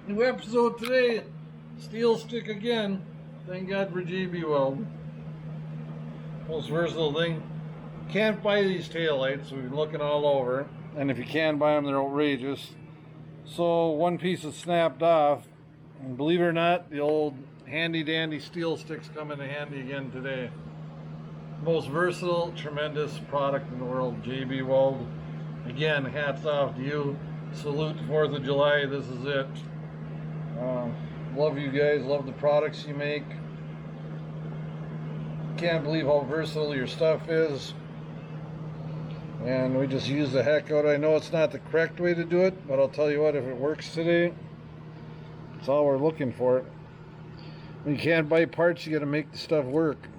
New episode today, steel stick again. Thank God for JB Weld. Most versatile thing. Can't buy these taillights, we've been looking all over. And if you can buy them, they're outrageous. So one piece is snapped off. And believe it or not, the old handy dandy steel sticks come in handy again today. Most versatile, tremendous product in the world, JB Weld. Again, hats off to you. Salute the 4th of July, this is it. Love you guys, love the products you make. Can't believe how versatile your stuff is. And we just use the heck out of it. I know it's not the correct way to do it, but I'll tell you what, if it works today, it's all we're looking for. When you can't buy parts, you gotta make the stuff work.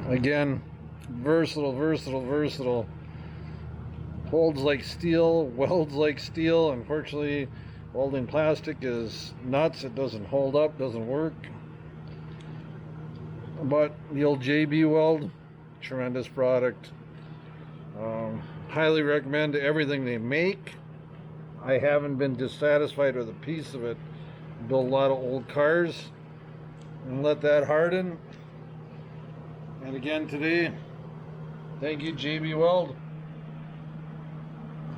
Again, versatile. Holds like steel, welds like steel. Unfortunately, welding plastic is nuts. It doesn't hold up, doesn't work. But the old JB Weld, tremendous product. Highly recommend everything they make. I haven't been dissatisfied with a piece of it. Built a lot of old cars and let that harden. And again today, thank you JB Weld.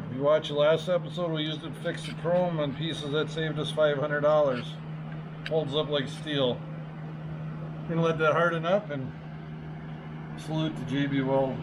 If you watched the last episode, we used it to fix the chrome on pieces that saved us $500. Holds up like steel. Gonna let that harden up and salute to JB Weld.